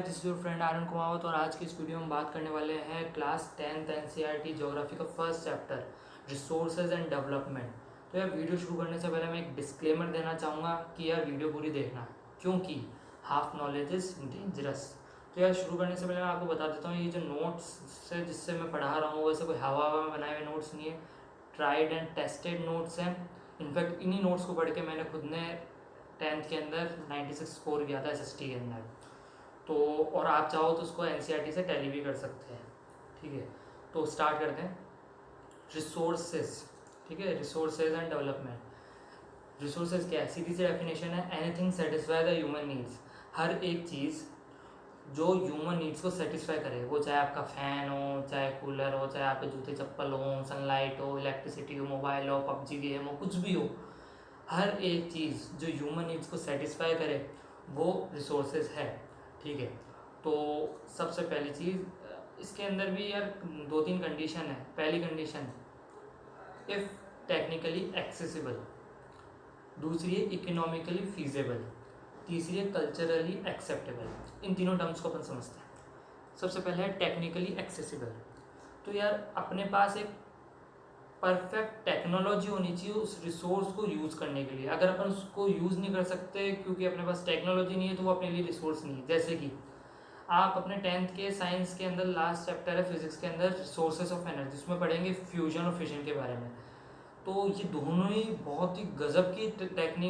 This is your friend Aryan Kumawat और आज की इस वीडियो में बात करने वाले हैं क्लास 10th एनसीईआरटी ज्योग्राफी का first chapter resources and development. तो यार वीडियो शुरू करने से पहले मैं एक डिस्क्लेमर देना चाहूँगा कि यार वीडियो पूरी देखना, क्योंकि हाफ नॉलेज इज़ डेंजरस। तो यार शुरू करने से पहले मैं आपको बता देता हूँ, ये जो नोट्स से जिससे मैं पढ़ा रहा हूँ वैसे कोई हवा में बनाए हुए नोट्स नहीं है, ट्राइड एंड टेस्टेड नोट्स हैं। इनफैक्ट इन्हीं नोट्स को पढ़ के मैंने खुद ने 10th के अंदर 96 स्कोर किया था एसएसटी के अंदर। तो और आप चाहो तो उसको एनसीईआरटी से टैली भी कर सकते हैं। ठीक है, तो स्टार्ट करते हैं। रिसोर्सेज, ठीक है, रिसोर्सेज एंड डेवलपमेंट। रिसोर्सेज क्या है? सीधी सी डेफिनेशन है, anything satisfy the human needs. हर एक चीज़ जो ह्यूमन नीड्स को सेटिस्फाई करे, वो चाहे आपका फ़ैन हो, चाहे कूलर हो, चाहे आपके जूते चप्पल हो, सनलाइट हो, इलेक्ट्रिसिटी हो, मोबाइल हो, पबजी गेम हो, कुछ भी हो, हर एक चीज़ जो ह्यूमन नीड्स को सेटिस्फाई करे वो रिसोर्सेज है। ठीक है, तो सबसे पहली चीज़ इसके अंदर भी यार 2-3 कंडीशन है। पहली कंडीशन, इफ़ टेक्निकली एक्सेसिबल। दूसरी है इकोनॉमिकली फीजेबल। तीसरी है कल्चरली एक्सेप्टेबल। इन तीनों टर्म्स को अपन समझते हैं। सबसे पहले है टेक्निकली एक्सेसिबल। तो यार अपने पास एक परफेक्ट टेक्नोलॉजी होनी चाहिए उस रिसोर्स को यूज़ करने के लिए। अगर अपन उसको यूज़ नहीं कर सकते क्योंकि अपने पास टेक्नोलॉजी नहीं है, तो वो अपने लिए रिसोर्स नहीं है। जैसे कि आप अपने 10th के साइंस के अंदर लास्ट चैप्टर है फिजिक्स के अंदर रिसोर्सेज ऑफ एनर्जी, उसमें पढ़ेंगे फ्यूजन और फिशन के बारे में। तो ये दोनों ही बहुत ही गजब की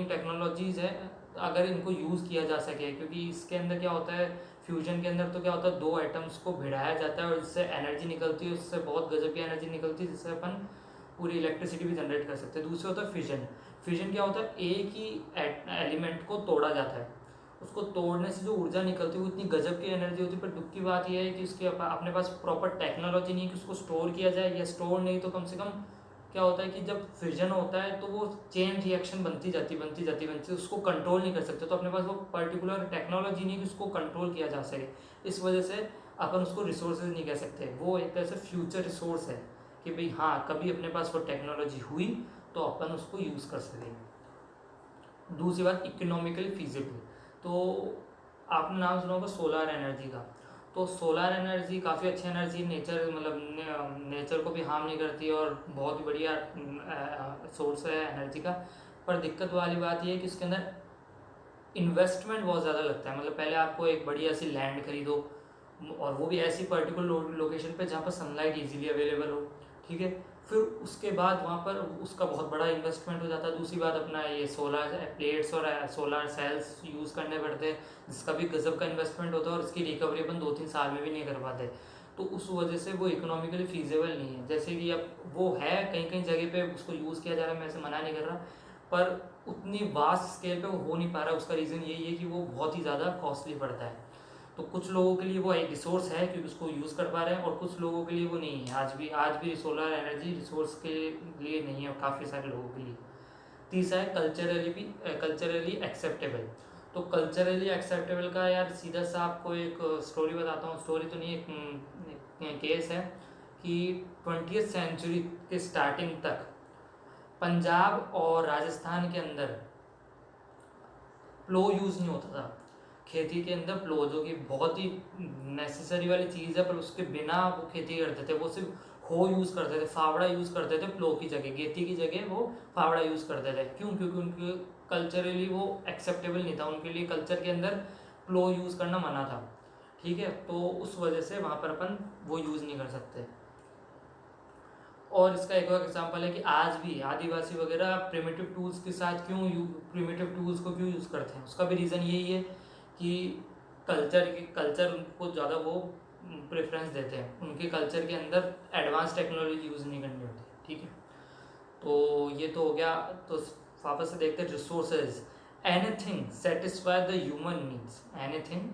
टेक्नोलॉजीज़ है अगर इनको यूज़ किया जा सके। क्योंकि इसके अंदर क्या होता है, फ्यूजन के अंदर तो क्या होता है, दो एटम्स को भिड़ाया जाता है और इससे एनर्जी निकलती है, उससे बहुत गजब की एनर्जी निकलती है जिससे अपन पूरी इलेक्ट्रिसिटी भी जनरेट कर सकते हैं। दूसरा होता है फिजन। फिजन क्या होता है, एक ही एलिमेंट को तोड़ा जाता है, उसको तोड़ने से जो ऊर्जा निकलती है वो इतनी गजब की एनर्जी होती है। पर दुख की बात यह है कि उसके अपने पास प्रॉपर टेक्नोलॉजी नहीं है कि उसको स्टोर किया जाए, या स्टोर नहीं तो कम से कम क्या होता है कि जब फिजन होता है तो वो चेन रिएक्शन बनती जाती, उसको कंट्रोल नहीं कर सकते। तो अपने पास वो पर्टिकुलर टेक्नोलॉजी नहीं कि उसको कंट्रोल किया जा सके। इस वजह से अपन उसको रिसोर्सेज नहीं कह सकते, वो एक तरह से फ्यूचर रिसोर्स है कि भाई हाँ, कभी अपने पास वो टेक्नोलॉजी हुई तो अपन उसको यूज़ कर सकेंगे। दूसरी बात, इकोनॉमिकली फीजिबल। तो आपने नाम सुना होगा सोलर एनर्जी का। तो सोलर एनर्जी काफ़ी अच्छी एनर्जी, नेचर मतलब नेचर को भी हार्म नहीं करती और बहुत ही बढ़िया सोर्स है एनर्जी का। पर दिक्कत वाली बात यह है कि उसके अंदर इन्वेस्टमेंट बहुत ज़्यादा लगता है। मतलब पहले आपको एक बढ़िया सी लैंड खरीदो, और वो भी ऐसी पर्टिकुलर लोकेशन पे जहाँ पर सनलाइट इजीली अवेलेबल हो। ठीक है, फिर उसके बाद वहाँ पर उसका बहुत बड़ा इन्वेस्टमेंट हो जाता है। दूसरी बात, अपना ये सोलर प्लेट्स और सोलर सेल्स यूज़ करने पड़ते हैं, जिसका भी गजब का इन्वेस्टमेंट होता है और इसकी रिकवरी अपन 2-3 साल में भी नहीं कर पाते। तो उस वजह से वो इकोनॉमिकली फीजेबल नहीं है। जैसे कि अब वो है कहीं कहीं जगह पे उसको यूज़ किया जा रहा है, मैं ऐसे मना नहीं कर रहा, पर उतनी वास्ट स्केल पे वो हो नहीं पा रहा। उसका रीज़न यही है कि वो बहुत ही ज़्यादा कॉस्टली पड़ता है। तो कुछ लोगों के लिए वो एक रिसोर्स है क्योंकि उसको यूज़ कर पा रहे हैं, और कुछ लोगों के लिए वो नहीं है। आज भी सोलर एनर्जी रिसोर्स के लिए नहीं है काफ़ी सारे लोगों के लिए। तीसरा है कल्चरली एक्सेप्टेबल। तो कल्चरली एक्सेप्टेबल का यार सीधा सा आपको एक स्टोरी बताता हूँ। स्टोरी तो नहीं, एक केस है कि 20th सेंचुरी के स्टार्टिंग तक पंजाब और राजस्थान के अंदर प्लो यूज़ नहीं होता था। खेती के अंदर प्लो, जो कि बहुत ही नेसेसरी वाली चीज़ है, पर उसके बिना वो खेती करते थे। वो सिर्फ हो यूज़ करते थे, फावड़ा यूज़ करते थे प्लो की जगह, गेती की जगह वो फावड़ा यूज़ करते थे। क्यों? क्योंकि उनके कल्चरली वो एक्सेप्टेबल नहीं था, उनके लिए कल्चर के अंदर प्लो यूज़ करना मना था। ठीक है, तो उस वजह से वहाँ पर अपन वो यूज़ नहीं कर सकते। और इसका एक और एग्जांपल है कि आज भी आदिवासी वगैरह प्रिमिटिव टूल्स के साथ प्रिमिटिव टूल्स को क्यों यूज़ करते हैं। उसका भी रीज़न यही है कि कल्चर उनको ज़्यादा वो प्रेफरेंस देते हैं, उनके कल्चर के अंदर एडवांस टेक्नोलॉजी यूज़ नहीं करनी होती। ठीक है, तो ये तो हो गया। तो वापस से देखते हैं resources. Anything satisfy the human needs, anything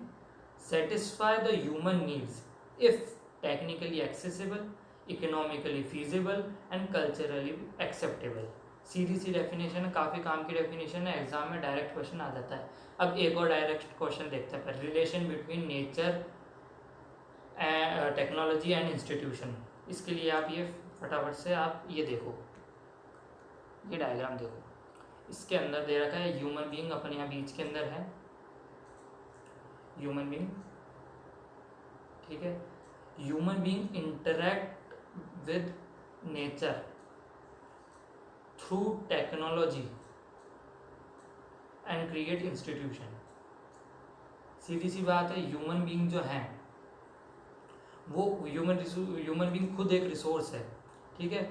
satisfy the human needs if technically accessible, economically feasible and culturally acceptable. सीधी सी डेफिनेशन है, काफ़ी काम की डेफिनेशन है, एग्जाम में डायरेक्ट क्वेश्चन आ जाता है। अब एक और डायरेक्ट क्वेश्चन देखते हैं, relation between nature, technology and institution. इसके लिए आप ये फटाफट से आप ये देखो, ये डायग्राम देखो। इसके अंदर दे रखा है ह्यूमन बीइंग अपने यहाँ बीच के अंदर है। ह्यूमन बीइंग ठीक है। Human being interact with nature through technology and create institution. सीधी सी बात है, ह्यूमन बीइंग जो है वो ह्यूमन बीइंग खुद एक रिसोर्स है, ठीक है।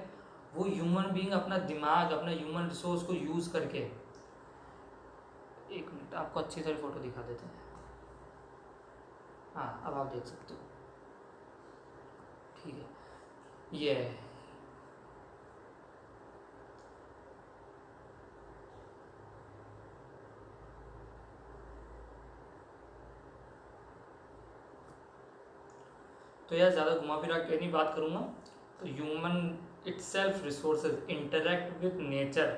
वो ह्यूमन बीइंग अपना दिमाग, अपना ह्यूमन रिसोर्स को यूज़ करके, एक मिनट आपको अच्छी तरह फोटो दिखा देते हैं। हाँ, अब आप देख सकते हो, ठीक है। ये है, तो यार ज़्यादा घुमा फिरा के नहीं बात करूँगा। तो human itself resources interact with nature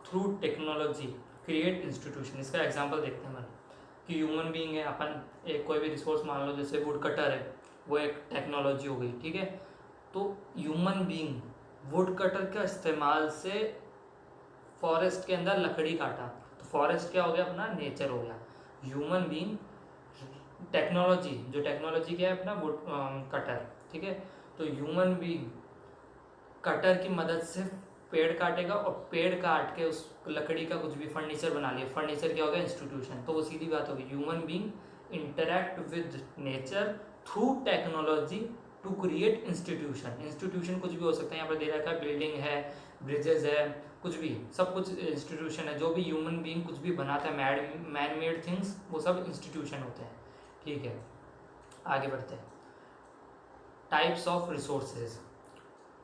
through technology create institution. इसका एग्जांपल देखते हैं अपन कि ह्यूमन बीइंग है, अपन एक कोई भी रिसोर्स मान लो, जैसे वुड कटर है, वो एक टेक्नोलॉजी हो गई, ठीक है। तो ह्यूमन बीइंग वुड कटर का इस्तेमाल से फॉरेस्ट के अंदर लकड़ी काटा, तो फॉरेस्ट क्या हो गया, अपना नेचर हो गया। ह्यूमन बीइंग टेक्नोलॉजी, जो टेक्नोलॉजी क्या है, अपना वुड कटर, ठीक है। तो ह्यूमन बीइंग कटर की मदद से पेड़ काटेगा और पेड़ काट के उस लकड़ी का कुछ भी फर्नीचर बना लिया, फर्नीचर क्या हो गया, इंस्टीट्यूशन। तो वो सीधी बात होगी, human being interact with nature through technology to create institution. Institution कुछ भी हो सकता है, यहाँ पर दे रखा है बिल्डिंग है, ब्रिजेज है, कुछ भी, सब कुछ इंस्टीट्यूशन है। जो भी ह्यूमन बीइंग कुछ भी बनाता है, मैन मेड थिंग्स, वो सब इंस्टीट्यूशन होते हैं, ठीक है। आगे बढ़ते हैं, टाइप्स ऑफ रिसोर्सेज।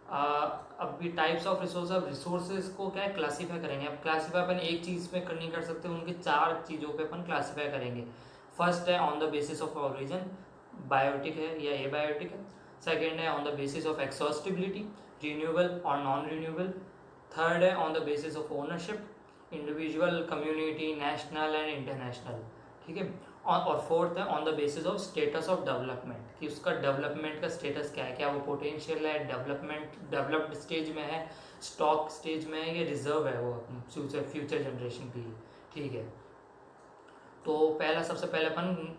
अब भी टाइप्स ऑफ रिसोर्सेज को क्या है, क्लासीफाई करेंगे। अब क्लासीफाई अपन एक चीज़ पे नहीं कर सकते, उनके 4 चीज़ों पे अपन क्लासीफाई करेंगे। फर्स्ट है on the basis of origin, biotic है या एबायोटिक है। सेकेंड है on the basis of exhaustibility, renewable और नॉन रिन्यूएबल। थर्ड है on the basis of ownership, individual, community, national and international, ठीक है। और फोर्थ है on the basis of status of development, कि उसका डेवलपमेंट का स्टेटस क्या है, क्या वो पोटेंशियल है, डेवलप्ड स्टेज में है, स्टॉक स्टेज में है, या रिजर्व है वो फ्यूचर जनरेशन के लिए, ठीक है। तो पहला, सबसे पहले अपन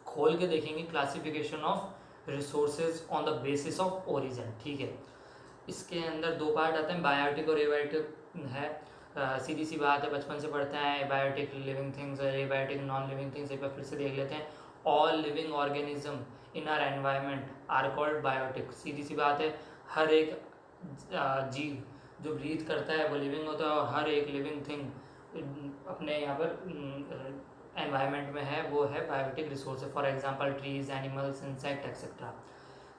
खोल के देखेंगे classification of resources on the basis of origin, ठीक है। इसके अंदर 2 पार्ट आते हैं, बायोटिक और एबायोटिक है। सीधी सी बात है, बचपन से पढ़ते हैं, बायोटिक लिविंग थिंग्स और एबायोटिक नॉन लिविंग थिंग्स। एक बार फिर से देख लेते हैं। All living organism in our environment are called biotic. सीधी सी बात है, हर एक जीव जो ब्रीथ करता है वो लिविंग होता है, और हर एक लिविंग थिंग अपने यहाँ पर एनवायरनमेंट में है, वो है biotic resource. For example trees, animals, insect etcetera.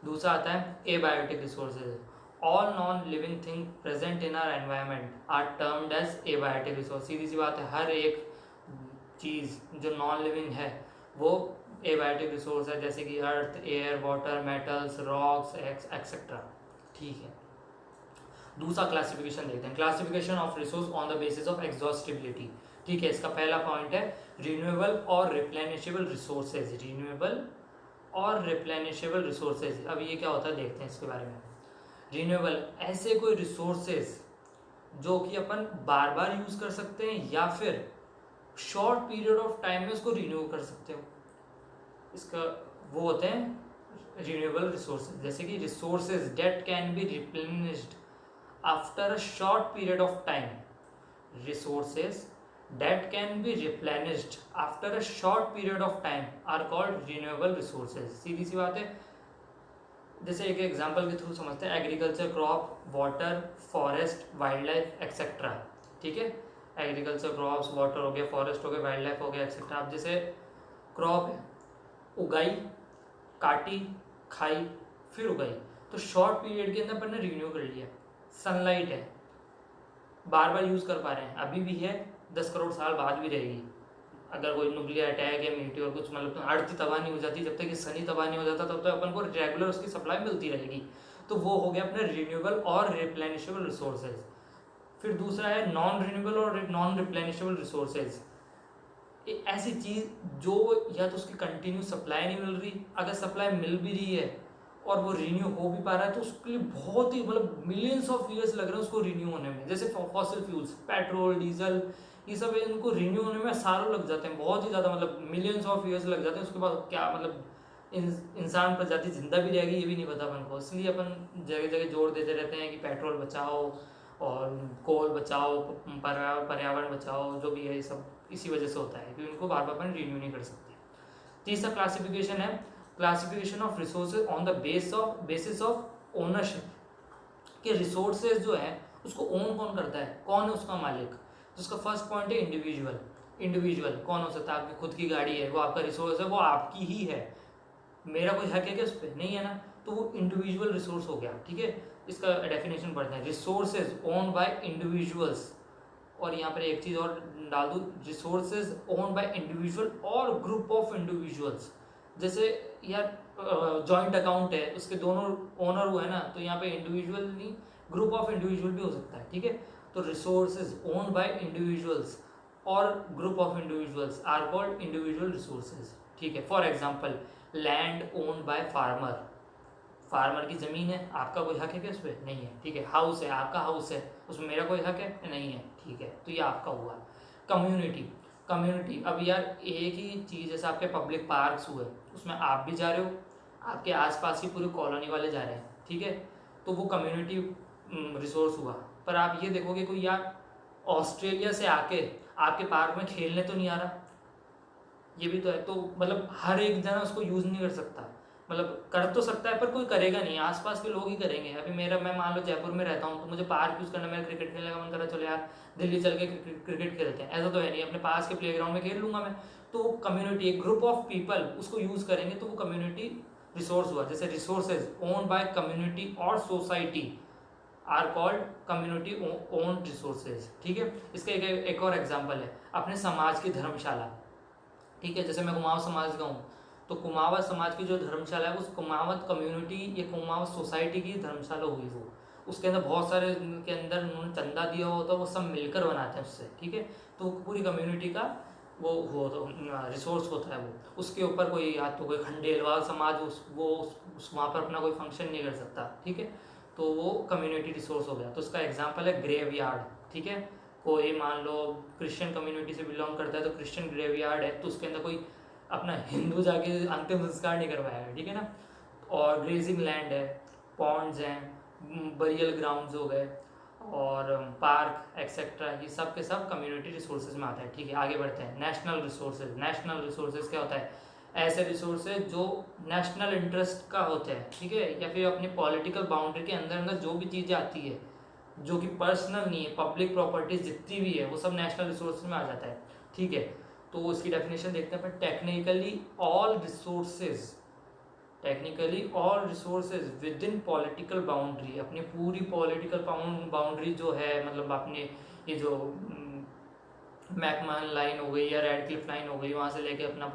दूसरा आता है abiotic resources. All non living thing present in our environment are termed as abiotic resource. सीधी सी बात है, हर एक चीज़ जो नॉन लिविंग है वो एबायोटिक रिसोर्स है, जैसे कि earth, air, water, metals, rocks etcetera, ठीक है। दूसरा क्लासिफिकेशन देखते हैं, classification of resource on the basis of exhaustibility, ठीक है। इसका पहला पॉइंट है रिन्यूएबल और रिप्लेनिशेबल रिसोर्सेज। रिन्यूएबल और रिप्लेनिशेबल रिसोर्सेज, अब ये क्या होता है देखते हैं इसके बारे में। रिन्यूएबल, ऐसे कोई रिसोर्सेज जो कि अपन बार बार यूज कर सकते हैं या फिर शॉर्ट पीरियड ऑफ टाइम में उसको रिन्यू कर सकते हो, इसका वो होते हैं रिन्यूएबल रिसोर्सेज। जैसे कि resources date can be replenished after a short period of time. Resources that can be replenished after a short period of time are called renewable resources। सीधी सी बात है, जैसे एक एग्जांपल के थ्रू समझते हैं, agriculture, crop, water, forest, wild life etcetera, ठीक है। एग्रीकल्चर, क्रॉप्स, वाटर हो गया, फॉरेस्ट हो गया, वाइल्ड लाइफ हो गया एक्सेट्रा। अब जैसे क्रॉप है, उगाई, काटी, खाई, फिर उगाई, तो शॉर्ट पीरियड के अंदर अपन ने रिन्यू कर लिया। सनलाइट है, बार बार यूज कर पा रहे हैं, अभी भी है, 10 करोड़ साल बाद भी रहेगी। अगर कोई न्यूक्लियर अटैक या मीटियोर कुछ मतलब अर्थ तबाह नहीं हो जाती, जब तक कि सनी तबाह नहीं हो जाता तब तक अपन को रेगुलर उसकी सप्लाई मिलती रहेगी। तो वो हो गया अपने रिन्यूएबल और रिप्लेनिशेबल रिसोर्सेज। फिर दूसरा है नॉन रिन्यूएबल और नॉन रिप्लेनिशेबल रिसोर्सेज। ऐसी चीज़ जो या तो उसकी कंटिन्यू सप्लाई नहीं मिल रही, अगर सप्लाई मिल भी रही है और वो रिन्यू हो भी पा रहा है, तो उसके लिए बहुत ही मतलब मिलियंस ऑफ ईयर्स लग रहे हैं उसको रिन्यू होने में। जैसे फॉसिल फ्यूल्स, पेट्रोल, डीजल, ये सब इनको रिन्यू होने में सालों लग जाते हैं, बहुत ही ज़्यादा, मतलब मिलियंस ऑफ ईयर्स लग जाते हैं। उसके बाद क्या मतलब इंसान प्रजाति जिंदा भी रहेगी ये भी नहीं पता अपन को, इसलिए अपन जगह जगह जोर देते रहते हैं कि पेट्रोल बचाओ और कोल बचाओ, पर्यावरण बचाओ, जो भी है ये सब इसी वजह से होता है कि उनको बार बार अपन रिन्यू नहीं कर सकते। तीसरा क्लासिफिकेशन है classification of resources on the basis of ownership, कि रिसोर्सेज जो है उसको ओन कौन करता है, कौन है उसका मालिक। तो उसका फर्स्ट पॉइंट है इंडिविजुअल। इंडिविजुअल कौन हो सकता है, आपकी खुद की गाड़ी है, वो आपका रिसोर्स है, वो आपकी ही है, मेरा कोई हक है क्या उस पर, नहीं है ना, तो वो इंडिविजुअल रिसोर्स हो गया। ठीक है, इसका डेफिनेशन पढ़ते हैं, रिसोर्सेज ओन बाय इंडिविजुअल्स, और यहाँ पर एक चीज़ और डाल दूँ, रिसोर्सेज ओन बाय इंडिविजुअल और ग्रुप ऑफ इंडिविजुअल्स। जैसे यार जॉइंट अकाउंट है, उसके दोनों ओनर हुए ना, तो यहाँ पे इंडिविजुअल नहीं ग्रुप ऑफ इंडिविजुअल भी हो सकता है। ठीक है, तो रिसोर्सेज ओन बाय इंडिविजुअल्स और group of individuals are called individual resources. ठीक है, for example land owned by farmer, farmer की ज़मीन है, आपका कोई हक है क्या उस पर, नहीं है। ठीक है, हाउस है, आपका हाउस है, उसमें मेरा कोई हक है नहीं है। ठीक है, तो ये आपका हुआ। कम्युनिटी, कम्युनिटी अब यार एक ही चीज़, जैसे आपके पब्लिक पार्क्स हुए, उसमें आप भी जा रहे हो, आपके आसपास की पूरी कॉलोनी वाले जा रहे हैं। ठीक है, तो वो कम्युनिटी रिसोर्स हुआ। पर आप ये देखोगे कोई यार ऑस्ट्रेलिया से आके आपके पार्क में खेलने तो नहीं आ रहा, ये भी तो है। तो मतलब हर एक जना उसको यूज़ नहीं कर सकता, मतलब कर तो सकता है पर कोई करेगा नहीं, आसपास के लोग ही करेंगे। अभी मैं मान लो जयपुर में रहता हूँ, तो मुझे पार्क यूज़ करना, मेरा क्रिकेट खेलने का मन करा, चलो यार दिल्ली चल के क्रिकेट खेलते हैं, ऐसा तो है नहीं, अपने पास के प्लेग्राउंड में खेल लूँगा मैं। तो कम्युनिटी, एक ग्रुप ऑफ पीपल उसको यूज़ करेंगे, तो वो कम्युनिटी रिसोर्स हुआ। जैसे रिसोर्सेज ओन बाय कम्युनिटी और society are called community own resources. ठीक है, इसका एक और एग्जाम्पल है अपने समाज की धर्मशाला। ठीक है, जैसे मैं कुमाऊँ समाज का हूँ, तो कुमावत समाज की जो धर्मशाला है, उस कुमावत कम्युनिटी या कुमावत सोसाइटी की धर्मशाला हुई वो, उसके अंदर बहुत सारे के अंदर उन्होंने चंदा दिया होता है, वो सब मिलकर बनाते हैं उससे। ठीक है, तो पूरी कम्युनिटी का वो रिसोर्स होता है वो, उसके ऊपर कोई या तो कोई खंडेलवाल समाज वहाँ पर अपना कोई फंक्शन नहीं कर सकता। ठीक है, तो वो कम्युनिटी रिसोर्स हो गया। तो उसका एग्जाम्पल है ग्रेव यार्ड। ठीक है, कोई मान लो क्रिश्चियन कम्युनिटी से बिलोंग करता है, तो क्रिश्चियन ग्रेव यार्ड है, तो उसके अंदर कोई अपना हिंदू जाके अंतिम संस्कार नहीं करवाया है। ठीक है ना, और ग्रेजिंग लैंड है, पॉन्ड्स हैं, बरियल ग्राउंड्स हो गए, और पार्क एक्सेट्रा, ये सब के सब कम्युनिटी रिसोर्सेज में आता है। ठीक है, आगे बढ़ते हैं। नेशनल रिसोर्सेज, नेशनल रिसोर्सेज क्या होता है, ऐसे रिसोर्सेज जो नेशनल इंटरेस्ट का होते हैं। ठीक है, या फिर अपनी पॉलिटिकल बाउंड्री के अंदर अंदर जो भी चीज़ें आती है, जो कि पर्सनल नहीं है, पब्लिक प्रॉपर्टीज जितनी भी है, वो सब नेशनल रिसोर्सेज में आ जाता है। ठीक है, तो इसकी डेफिनेशन देखते हैं अपन। Technically all resources, technically all resources within political boundary, अपनी पूरी पॉलिटिकल बाउंड्री जो है, मतलब अपने ये जो मैकमहन लाइन हो गई या रेड क्लिफ लाइन हो गई, वहाँ से लेके अपना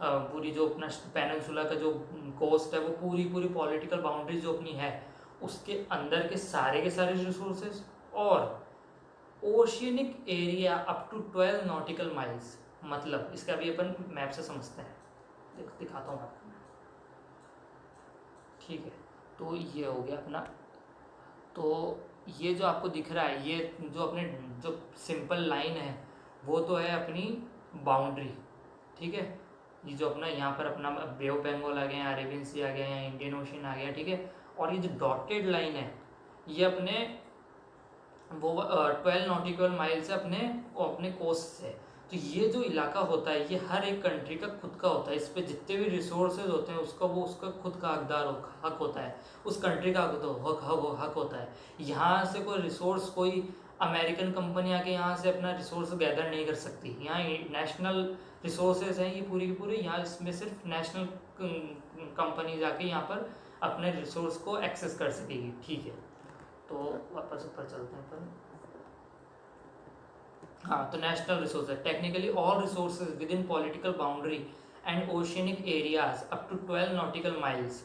पूरी जो अपना पेनिनसुला का जो कोस्ट है, वो पूरी पॉलिटिकल बाउंड्री जो अपनी है, उसके अंदर के सारे रिसोर्सेज, और oceanic area up to 12 nautical miles. मतलब इसका भी अपन मैप से समझते हैं, दिखाता हूँ आपको। ठीक है, तो ये हो गया अपना। तो ये जो आपको दिख रहा है, ये जो अपने जो सिंपल लाइन है, वो तो है अपनी बाउंड्री। ठीक है, ये जो अपना यहाँ पर अपना बे ऑफ बंगाल आ गया, अरेबियन सी आ गया, इंडियन ओशन आ गया। ठीक है, और ये जो डॉटेड लाइन है, ये अपने वो 12 नॉटिकल माइल से अपने कोस्ट से। तो ये जो इलाका होता है, ये हर एक कंट्री का खुद का होता है, इस पर जितने भी रिसोर्सेज होते हैं उसका खुद का हक होता है, उस कंट्री का हक होता है। यहाँ से कोई रिसोर्स, कोई अमेरिकन कंपनी आके यहाँ से अपना रिसोर्स गैदर नहीं कर सकती। यहाँ नेशनल रिसोर्सेज हैं ये पूरी की पूरी, यहाँ इसमें सिर्फ नेशनल कंपनी जाके यहाँ पर अपने रिसोर्स को एक्सेस कर सकेगी। ठीक है, तो वापस ऊपर चलते हैं अपन। हाँ, तो national resources technically all resources within political boundary and oceanic areas up to 12 nautical miles.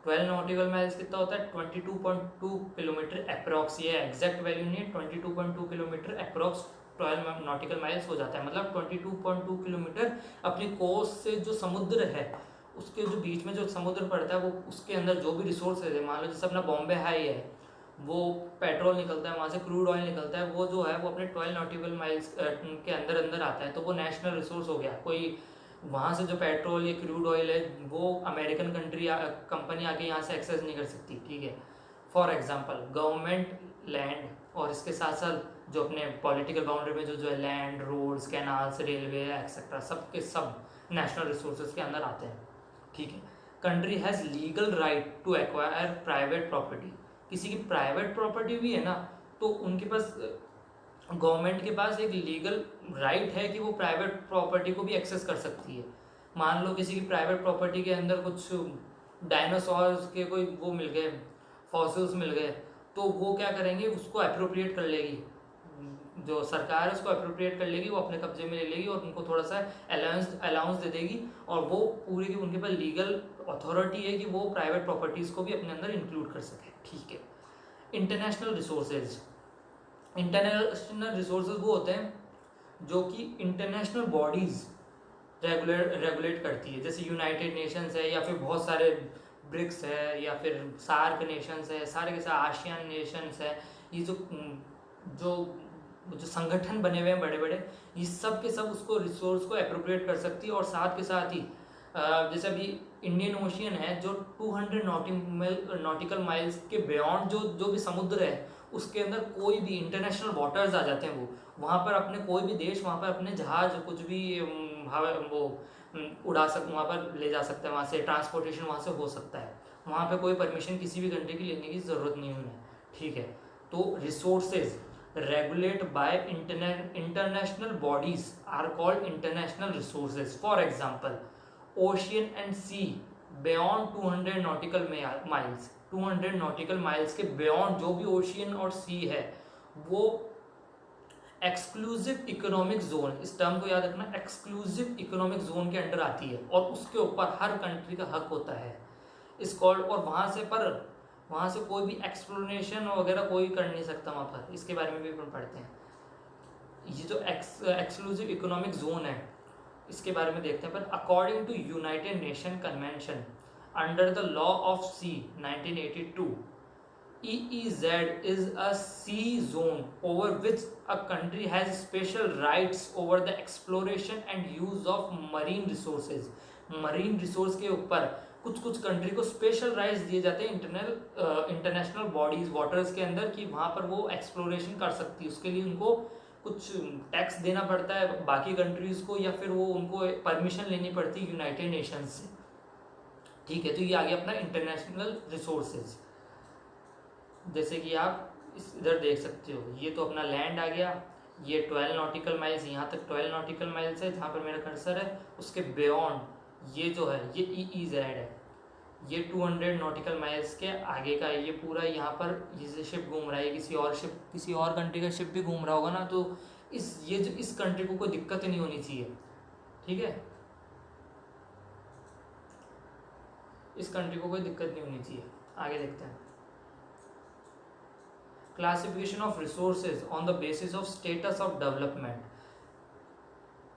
12 nautical miles कितना होता है, 22.2 किलोमीटर अप्रॉक्स। ये एग्जैक्ट वैल्यू नहीं है, 22.2 किलोमीटर अप्रॉक्स 12 नॉटिकल माइल्स हो जाता है। मतलब 22.2 किलोमीटर अपनी कोस्ट से जो समुद्र है, उसके जो बीच में जो समुद्र पड़ता है, वो उसके अंदर जो भी रिसोर्सेज है, मान लो जैसे अपना बॉम्बे हाई है, वो पेट्रोल निकलता है वहाँ से, क्रूड ऑयल निकलता है, वो जो है वो अपने 12 नॉटिकल माइल्स के अंदर अंदर आता है, तो वो नेशनल रिसोर्स हो गया। कोई वहाँ से जो पेट्रोल या क्रूड ऑयल है वो अमेरिकन कंपनी आके यहाँ से एक्सेस नहीं कर सकती, ठीक है। फॉर एग्जांपल गवर्नमेंट लैंड और इसके साथ साथ जो अपने पॉलिटिकल बाउंड्री में जो है land, roads, canals, railway etcetera सब के सब नेशनल रिसोर्सेज के अंदर आते हैं, ठीक है। Country has legal right to acquire private property. किसी की प्राइवेट प्रॉपर्टी भी है ना, तो उनके पास गवर्नमेंट के पास एक लीगल राइट है कि वो प्राइवेट प्रॉपर्टी को भी एक्सेस कर सकती है। मान लो किसी की प्राइवेट प्रॉपर्टी के अंदर कुछ डायनासोर्स के कोई वो मिल गए, फॉसिल्स मिल गए, तो वो क्या करेंगे, उसको अप्रोप्रिएट कर लेगी, जो सरकार है उसको अप्रोप्रिएट कर लेगी, वो अपने कब्जे में ले लेगी और उनको थोड़ा सा अलाउंस दे देगी, और वो पूरी की उनके पास लीगल अथॉरिटी है कि वो प्राइवेट प्रॉपर्टीज़ को भी अपने अंदर इंक्लूड कर सके, ठीक है। इंटरनेशनल रिसोर्सेज, इंटरनेशनल रिसोर्सेज वो होते हैं जो कि इंटरनेशनल बॉडीज़ रेगुलेट करती है, जैसे यूनाइटेड नेशंस है, या फिर बहुत सारे ब्रिक्स है, या फिर सार्क नेशंस है, सारे के सारे आशियान नेशंस है। ये जो जो जो संगठन बने हुए हैं बड़े बड़े, ये सब के सब उसको रिसोर्स को अप्रोप्रिएट कर सकती है। और साथ के साथ ही जैसे अभी इंडियन ओशियन है जो 200 नॉटिकल माइल्स के बियॉन्ड जो भी समुद्र है उसके अंदर कोई भी इंटरनेशनल वाटर्स आ जाते हैं, वो वहाँ पर अपने कोई भी देश वहाँ पर अपने जहाज कुछ भी वो वहाँ पर ले जा सकते हैं, वहाँ से ट्रांसपोर्टेशन वहाँ से हो सकता है, वहाँ पे कोई परमिशन किसी भी कंट्री की लेने की ज़रूरत नहीं है, ठीक है। तो resources regulate by international bodies are called international resources. For example ocean and sea beyond 200 nautical miles, 200 nautical miles के बियॉन्ड जो भी ओशियन और सी है वो एक्सक्लूसिव इकोनॉमिक जोन, इस टर्म को याद रखना, एक्सक्लूसिव इकोनॉमिक जोन के अंडर आती है और उसके ऊपर हर कंट्री का हक होता है इस कॉल्ड। और वहाँ से कोई भी एक्सप्लोरेशन वगैरह कोई कर नहीं सकता वहाँ पर, इसके बारे में भी अपन पढ़ते हैं। ये जो एक्सक्लूसिव इकोनॉमिक जोन है इसके बारे में देखते हैं। पर according to United Nation convention under the law of sea 1982, EEZ is a sea zone over which a country has special rights over the exploration and use of marine resources। Marine resource के ऊपर कुछ country को special rights दिए जाते हैं international bodies waters के अंदर, कि वहाँ पर वो एक्सप्लोरेशन कर सकती है। उसके लिए उनको कुछ टैक्स देना पड़ता है बाकी कंट्रीज़ को, या फिर वो उनको परमिशन लेनी पड़ती है यूनाइटेड नेशंस से, ठीक है। तो ये आ गया अपना इंटरनेशनल रिसोर्सेज। जैसे कि आप इधर देख सकते हो, ये तो अपना लैंड आ गया, ये 12 नॉटिकल माइल्स, यहाँ तक 12 नॉटिकल माइल्स है जहाँ पर मेरा कर्सर है, उसके बियॉन्ड ये जो है ये EEZ है, ये 200 नॉटिकल माइल्स के आगे का है। ये पूरा यहाँ पर ये शिप घूम रहा है, किसी और कंट्री का शिप भी घूम रहा होगा ना, तो इस कंट्री को कोई दिक्कत नहीं होनी चाहिए, ठीक है, इस कंट्री को कोई दिक्कत नहीं होनी चाहिए। आगे देखते हैं। Classification of resources on the basis of status of development.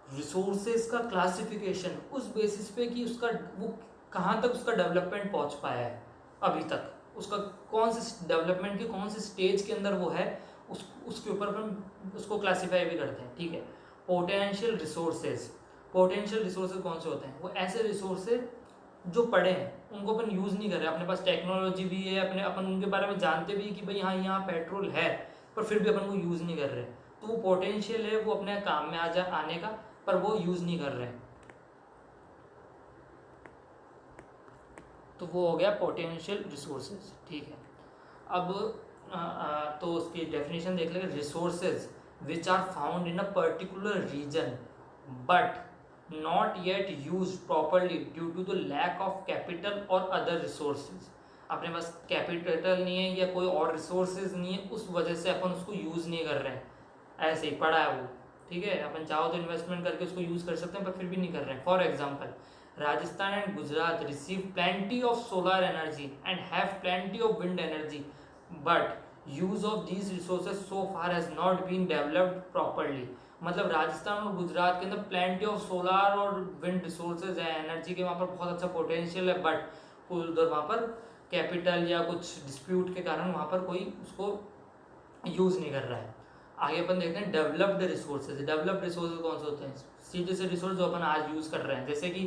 Resources का क्लासिफिकेशन उस बेसिस पे कि उसका वो कहाँ तक उसका डेवलपमेंट पहुँच पाया है अभी तक, उसका कौन से डेवलपमेंट की कौन से स्टेज के अंदर वो है, उसके ऊपर हम उसको क्लासीफाई भी करते हैं, ठीक है। पोटेंशियल रिसोर्सेज, पोटेंशियल रिसोर्सेज कौन से होते हैं, वो ऐसे रिसोर्सेज जो पड़े हैं उनको अपन यूज़ नहीं कर रहे, अपने पास टेक्नोलॉजी भी है, अपन उनके बारे में जानते भी कि भाई हाँ यहाँ पेट्रोल है, पर फिर भी अपन वो यूज़ नहीं कर रहे, तो वो पोटेंशियल है, वो अपने काम में आने का, पर वो यूज़ नहीं कर रहे हैं, तो वो हो गया पोटेंशियल रिसोर्सेज, ठीक है। अब तो उसकी डेफिनेशन देख लेंगे। Resources which are found in a particular region but not yet used properly due to the lack of capital or other resources। अपने पास कैपिटल नहीं है या कोई और रिसोर्सेज नहीं है, उस वजह से अपन उसको यूज़ नहीं कर रहे हैं, ऐसे ही पड़ा है वो, ठीक है। अपन चाहो तो इन्वेस्टमेंट करके उसको यूज़ कर सकते हैं, पर फिर भी नहीं कर रहे हैं। For example Rajasthan and Gujarat receive plenty of solar energy and have plenty of wind energy, but use of these resources so far has not been developed properly. मतलब राजस्थान और गुजरात के अंदर प्लेंटी ऑफ सोलार और विंड रिसोर्सेज है, energy के वहाँ पर बहुत अच्छा पोटेंशियल है, बट उधर वहाँ पर कैपिटल या कुछ डिस्प्यूट के कारण वहाँ पर कोई उसको यूज़ नहीं कर रहा है। आगे अपन देखते हैं डेवलप्ड रिसोर्सेज। डेवलप्ड रिसोर्सेज कौन से होते हैं? सीधे से रिसोर्स जो अपन आज यूज़ कर रहे हैं, जैसे कि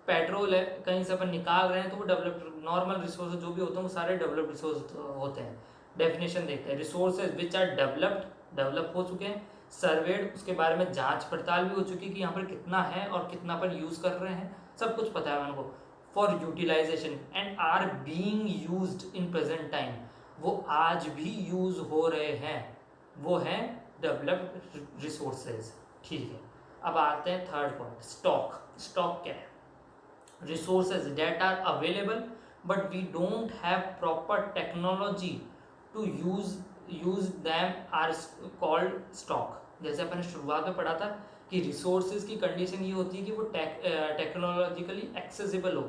पेट्रोल है, कहीं से अपन निकाल रहे हैं तो वो डेवलप्ड, नॉर्मल रिसोर्स जो भी होते हैं वो सारे डेवलप्ड रिसोर्स होते हैं। डेफिनेशन देखते हैं, resources which are developed, develop हो चुके हैं, सर्वेड, उसके बारे में जांच पड़ताल भी हो चुकी है कि यहाँ पर कितना है और कितना अपन यूज़ कर रहे हैं, सब कुछ पता है उनको, for utilisation and are being used in present time, वो आज भी यूज हो रहे हैं, वो हैं डेवलप्ड रिसोर्सेज। ठीक है, अब आते हैं थर्ड पॉइंट, स्टॉक। स्टॉक क्या है? Resources that are available but we don't have proper technology to use them are called stock. जैसे अपन ने शुरुआत में पढ़ा था कि रिसोर्सेज की कंडीशन ये होती है कि वो टेक्नोलॉजिकली एक्सेसिबल हो।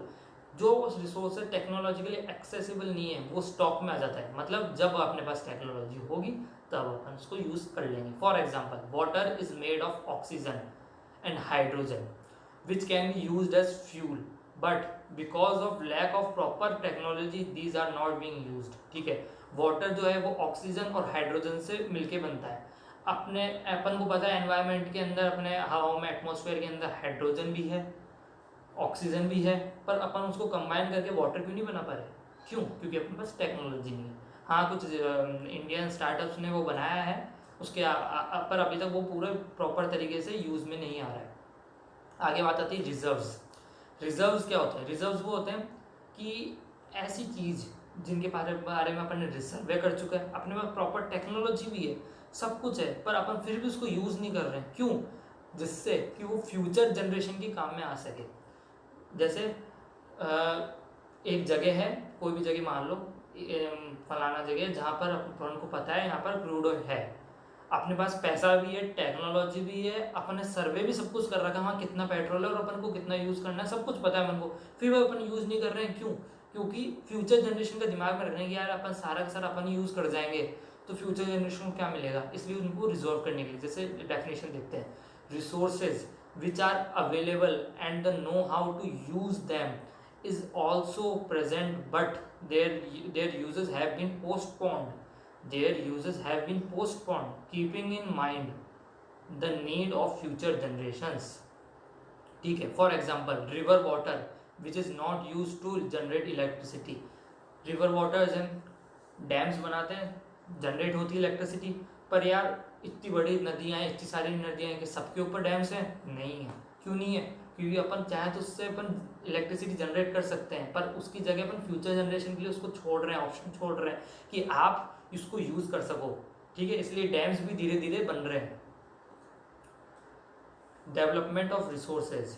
जो रिसोर्स टेक्नोलॉजिकली एक्सेसिबल नहीं है वो स्टॉक में आ जाता है, मतलब जब अपने पास टेक्नोलॉजी होगी तब अपन उसको यूज कर लेंगे। For example, water is made of oxygen and hydrogen which can be use as fuel, but because of lack of proper technology these are not being used. ठीक है, वाटर जो है वो ऑक्सीजन और हाइड्रोजन से मिलके बनता है। अपने अपन को पता है एनवायरनमेंट के अंदर, अपने हवाओं में, एटमॉस्फेयर के अंदर हाइड्रोजन भी है, ऑक्सीजन भी है, पर अपन उसको कंबाइन करके वाटर क्यों नहीं बना पा रहे? क्यों? क्योंकि अपने पास टेक्नोलॉजी नहीं है। हाँ, कुछ इंडियन स्टार्टअप्स ने वो बनाया है उसके पर अभी तक वो पूरे प्रॉपर तरीके से यूज़ में नहीं आ रहा है। आगे बात आती है रिजर्व्स। रिजर्व्स क्या होते हैं? रिजर्व्स वो होते हैं कि ऐसी चीज़ जिनके बारे में अपन ने रिजर्वे कर चुका है, अपने पास प्रॉपर टेक्नोलॉजी भी है, सब कुछ है, पर अपन फिर भी उसको यूज़ नहीं कर रहे हैं। क्यों? जिससे कि वो फ्यूचर जनरेशन के काम में आ सके। जैसे एक जगह है, कोई भी जगह मान लो, फलाना जगह जहाँ पर अपन को पता है यहाँ पर क्रूड ऑयल है, अपने पास पैसा भी है, टेक्नोलॉजी भी है, अपन ने सर्वे भी सब कुछ कर रखा है वहाँ कितना पेट्रोल है और अपन को कितना यूज़ करना है, सब कुछ पता है अपन को, फिर भी अपन यूज़ नहीं कर रहे हैं। क्यों? क्योंकि फ्यूचर जनरेशन का दिमाग में रख रहे हैं कि यार अपन सारा का सारा अपन यूज़ कर जाएंगे तो फ्यूचर जनरेशन को क्या मिलेगा, इसलिए उनको रिजर्व करने के लिए। जैसे डेफिनेशन देखते हैं, resources which are available and the know how to use them is also present, but their uses have been postponed, keeping in mind the need of future generations। ठीक है, for example river water which is not use to generate electricity. River water dams बनाते हैं, generate होती है electricity, पर यार इतनी बड़ी नदियाँ हैं, इतनी सारी नदियाँ हैं कि सबके ऊपर डैम्स हैं? नहीं है। क्यों नहीं है? क्योंकि अपन चाहे तो उससे अपन इलेक्ट्रिसिटी जनरेट कर सकते हैं, पर उसकी जगह अपन फ्यूचर जनरेशन के लिए उसको छोड़ रहे हैं, ऑप्शन छोड़ रहे हैं कि आप इसको यूज़ कर सको। ठीक है, इसलिए डैम्स भी धीरे धीरे बन रहे हैं। Development of resources.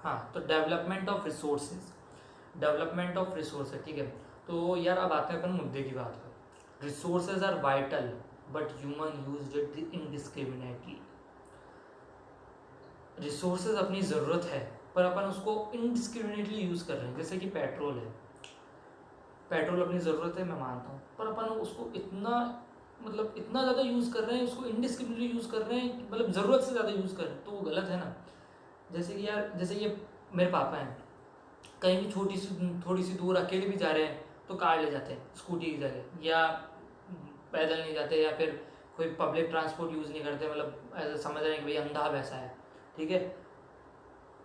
हाँ, तो डेवलपमेंट ऑफ रिसोर्सेज। ठीक है, तो यार अब आते हैं अपन मुद्दे की बात पर। Resources are vital but human use it indiscriminately. Resources अपनी ज़रूरत है पर अपन उसको इनडिस्क्रिमिनेटली यूज़ कर रहे हैं। जैसे कि पेट्रोल है, पेट्रोल अपनी ज़रूरत है, मैं मानता हूँ, पर अपन उसको इतना ज़्यादा यूज़ कर रहे हैं, उसको इनडिस्क्रिमिनेटली यूज़ कर रहे हैं, मतलब ज़रूरत से ज़्यादा यूज़ कर रहे हैं, तो वो गलत है ना। जैसे कि यार, जैसे ये मेरे पापा हैं, कहीं भी थोड़ी सी दूर अकेले भी जा रहे हैं तो कार ले जाते हैं स्कूटी की जगह, या पैदल नहीं जाते, या फिर कोई पब्लिक ट्रांसपोर्ट यूज़ नहीं करते, मतलब ऐसा समझ रहे हैं कि भाई अंधा वैसा है। ठीक है,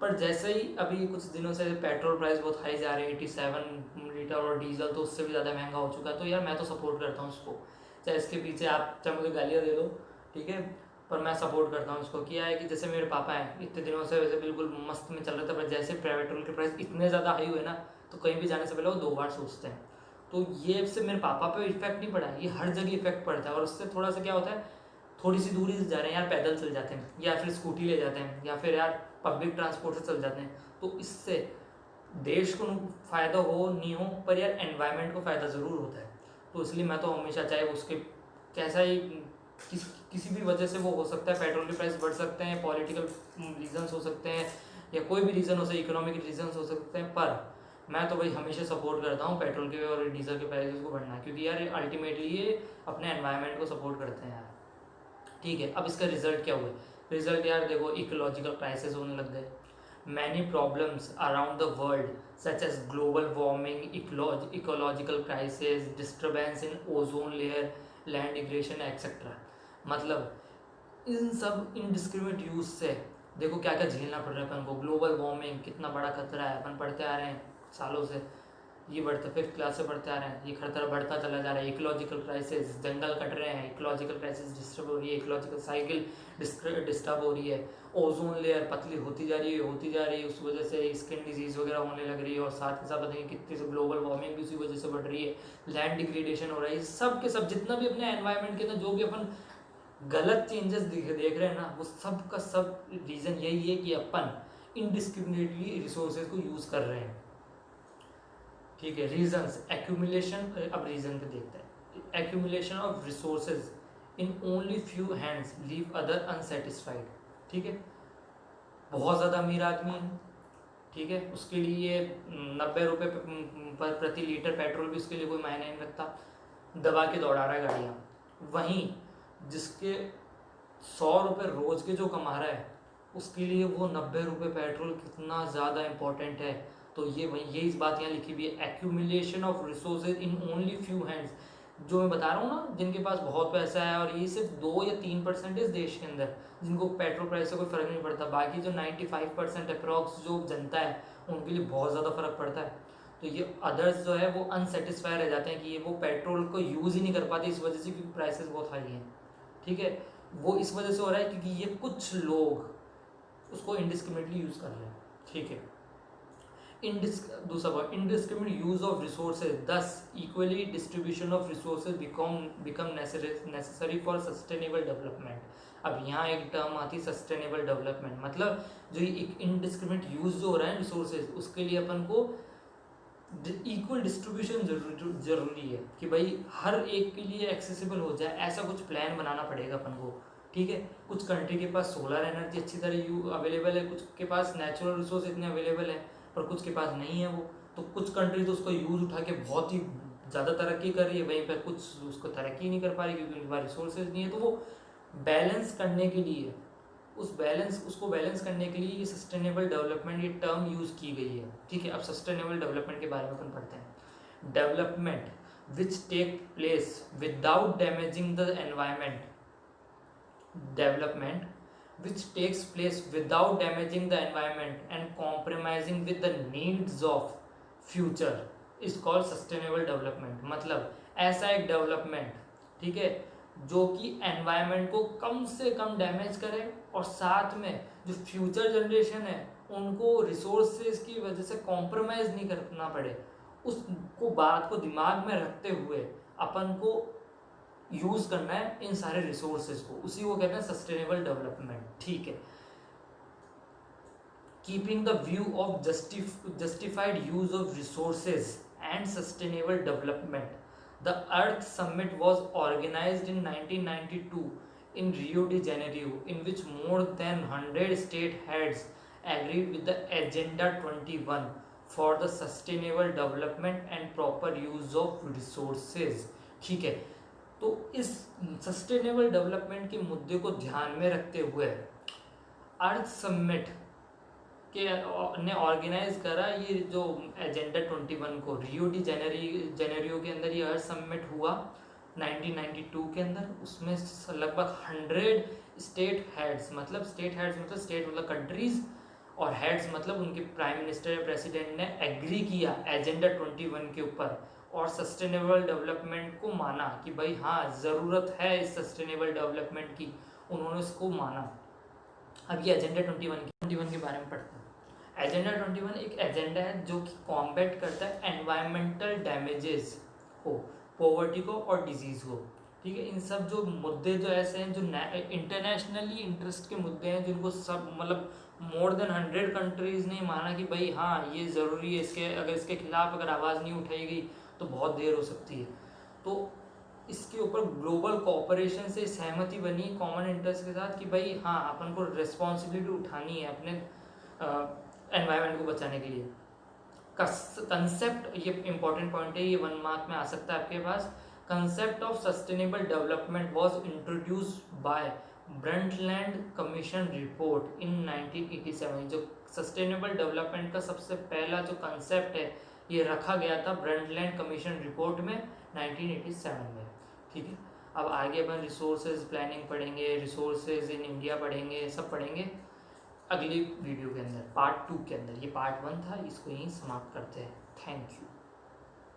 पर जैसे ही अभी कुछ दिनों से पेट्रोल प्राइस बहुत हाई जा रहे हैं, 87 लीटर, और डीजल तो उससे भी ज़्यादा महंगा हो चुका है, तो यार मैं तो सपोर्ट करता हूँ उसको, चाहे इसके पीछे आप चाहे मुझे गालियाँ दे दो, ठीक है, पर मैं सपोर्ट करता हूँ उसको। क्या है कि जैसे मेरे पापा हैं, इतने दिनों से वैसे बिल्कुल मस्त में चल रहे थे, पर जैसे पेट्रोल के प्राइस इतने ज़्यादा हाई हुए ना, तो कहीं भी जाने से पहले वो 2 बार सोचते हैं। तो ये से मेरे पापा पे इफेक्ट नहीं पड़ा, ये हर जगह इफेक्ट पड़ता है। और उससे थोड़ा सा क्या होता है, थोड़ी सी दूरी से जा रहे हैं यार, पैदल चल जाते हैं, या फिर स्कूटी ले जाते हैं, या फिर यार पब्लिक ट्रांसपोर्ट से चल जाते हैं, तो इससे देश को फ़ायदा हो नहीं हो, पर यार एनवायरनमेंट को फ़ायदा ज़रूर होता है। तो इसलिए मैं तो हमेशा, चाहे उसके कैसा ही किसी भी वजह से वो हो सकता है, पेट्रोल के प्राइस बढ़ सकते हैं, पॉलिटिकल रीजंस हो सकते हैं, या कोई भी रीज़न हो सकता है, इकोनॉमिक रीजंस हो सकते हैं, पर मैं तो भाई हमेशा सपोर्ट करता हूँ पेट्रोल के और डीजल के प्राइसेस को बढ़ना, क्योंकि यार अल्टीमेटली ये अपने एनवायरनमेंट को सपोर्ट करते हैं यार। ठीक है, अब इसका रिजल्ट क्या हुआ? रिजल्ट यार देखो, इकोलॉजिकल क्राइसिस होने लग गए, many problems around the world such as global warming, ecological crisis, disturbance in ozone layer, land degradation etc. मतलब इन सब इनडिस्क्रिमिनेट यूज से देखो क्या क्या झेलना पड़ रहा है अपन को। ग्लोबल वार्मिंग कितना बड़ा खतरा है, अपन पढ़ते आ रहे हैं सालों से, ये बढ़ता 5th क्लास से पढ़ते आ रहे हैं, ये खतरा बढ़ता चला जा रहा है। इकोलॉजिकल क्राइसिस, जंगल कट रहे हैं, इकोलॉजिकल क्राइसिस डिस्टर्ब हो रही है, इकोलॉजिकल साइकिल डिस्टर्ब हो रही है, ओजोन लेयर पतली होती जा रही है, उस वजह से स्किन डिजीज वगैरह होने लग रही है, और साथ के साथ बताएंगे कितनी से ग्लोबल वार्मिंग भी उसी वजह से बढ़ रही है, लैंड डिग्रेडेशन हो रहा है। सब के सब जितना भी अपने एनवायरनमेंट के अंदर जो भी अपन गलत चेंजेस देख रहे हैं ना, वो सब का सब रीज़न यही है कि अपन इनडिस्क्रिमिनेटली रिसोर्सेज को यूज़ कर रहे हैं। ठीक है, रीजंस एक्यूमुलेशन, अब रीजन पे देखते हैं। Accumulation of resources in only few hands leave other unsatisfied. ठीक है, बहुत ज़्यादा अमीर आदमी है, ठीक है, उसके लिए 90 रुपये प्रति लीटर पेट्रोल भी उसके लिए कोई मायने नहीं रखता, दबा के दौड़ा रहा है गाड़ियाँ। वहीं जिसके 100 रुपये रोज के जो कमा रहा है, उसके लिए वो 90 रुपये पेट्रोल कितना ज़्यादा इम्पोर्टेंट है। तो ये इस बात यहाँ लिखी हुई है, accumulation of resources in only few hands. जो मैं बता रहा हूँ ना, जिनके पास बहुत पैसा है, और ये सिर्फ 2 या 3% देश के अंदर जिनको पेट्रोल प्राइस से कोई फ़र्क नहीं पड़ता, बाकी जो 95% अप्रॉक्स जो जनता है उनके लिए बहुत ज़्यादा फ़र्क पड़ता है। तो ये अदर्स जो है वो अनसेटिस्फाई रह जाते हैं कि ये वो पेट्रोल को यूज़ ही नहीं कर पाते इस वजह से, क्योंकि प्राइसेस बहुत हाई हैं। ठीक है, वो इस वजह से हो रहा है क्योंकि ये कुछ लोग उसको इनडिस्क्रिमिनेटली यूज़ कर रहे हैं। ठीक है, दूसरा word indiscriminate use of resources, thus equally distribution of resources become necessary for sustainable development. अब यहाँ एक टर्म आती है सस्टेनेबल डेवलपमेंट, मतलब जो एक इनडिस्क्रिमिनेट यूज जो हो रहा है रिसोर्सेज, उसके लिए अपन को इक्वल डिस्ट्रीब्यूशन जरूरी है कि भाई हर एक के लिए एक्सेसिबल हो जाए, ऐसा कुछ प्लान बनाना पड़ेगा अपन को। ठीक है, कुछ कंट्री के पास सोलर एनर्जी अच्छी तरह अवेलेबल है, कुछ के पास नेचुरल रिसोर्स इतने अवेलेबल है, पर कुछ के पास नहीं है वो। तो कुछ कंट्री तो उसको यूज उठा के बहुत ही ज़्यादा तरक्की कर रही है, वहीं पर कुछ उसको तरक्की नहीं कर पा रही क्योंकि उनके पास रिसोर्सेज नहीं है। तो वो बैलेंस करने के लिए उसको बैलेंस करने के लिए ये सस्टेनेबल डेवलपमेंट ये टर्म यूज़ की गई है। ठीक है, अब सस्टेनेबल डेवलपमेंट के बारे में अपन पढ़ते हैं। Development which take place without damaging the environment, development which takes place without damaging the environment and compromising with the needs of future is called sustainable development। मतलब ऐसा एक डेवलपमेंट, ठीक है, जो कि एनवायरनमेंट को कम से कम डैमेज करे और साथ में जो फ्यूचर जनरेशन है उनको रिसोर्सेज की वजह से कॉम्प्रोमाइज़ नहीं करना पड़े, उसको बात को दिमाग में रखते हुए अपन को यूज़ करना है इन सारे रिसोर्सेज को, उसी को कहते हैं सस्टेनेबल डेवलपमेंट। ठीक है, keeping the view of justified use of resources and sustainable development, the earth summit was organised in 1992 in Rio de Janeiro, in which more than 100 state heads agreed with the Agenda 21 for the sustainable development and proper use of resources। ठीक है, तो इस sustainable development के मुद्दे को ध्यान में रखते हुए अर्थ समिट के ने ऑर्गेनाइज करा ये जो एजेंडा 21 को, रियो डी जेनेरियो के अंदर ये अर्थ समिट हुआ 1992 के अंदर। उसमें लगभग 100 स्टेट हेड्स मतलब स्टेट मतलब कंट्रीज, और हेड्स मतलब उनके प्राइम मिनिस्टर या प्रेसिडेंट ने एग्री किया एजेंडा 21 के ऊपर और सस्टेनेबल डेवलपमेंट को माना कि भाई हाँ ज़रूरत है इस सस्टेनेबल डेवलपमेंट की, उन्होंने इसको माना। अब ये एजेंडा 21 के बारे में पढ़ते हैं। एजेंडा 21 एक एजेंडा है जो कि कॉम्बैट करता है एनवायरमेंटल डैमेजेस को, पॉवर्टी को और डिजीज़ को। ठीक है, इन सब जो मुद्दे जो ऐसे हैं जो इंटरनेशनली इंटरेस्ट के मुद्दे हैं, जिनको सब मतलब मोर देन 100 कंट्रीज़ ने माना कि भाई हाँ ये ज़रूरी है, अगर इसके खिलाफ अगर आवाज़ नहीं उठाई गई तो बहुत देर हो सकती है। तो इसके ऊपर ग्लोबल कोऑपरेशन से सहमति बनी कॉमन इंटरेस्ट के साथ कि भाई हाँ अपन को रिस्पॉन्सिबिलिटी उठानी है अपने एनवायरनमेंट को बचाने के लिए। कंसेप्ट, ये इंपॉर्टेंट पॉइंट है, ये 1 मार्क में आ सकता है आपके पास। Concept of sustainable development was introduced by Brundtland commission report in 1987। जो सस्टेनेबल डेवलपमेंट का सबसे पहला जो कंसेप्ट है ये रखा गया था ब्रंटलैंड कमीशन रिपोर्ट में 1987 में। ठीक है, अब आगे अपन रिसोर्सेज प्लानिंग पढ़ेंगे, रिसोर्सेज इन इंडिया पढ़ेंगे, सब पढ़ेंगे अगली वीडियो के अंदर, पार्ट 2 के अंदर। ये पार्ट 1 था, इसको यहीं समाप्त करते हैं। Thank you.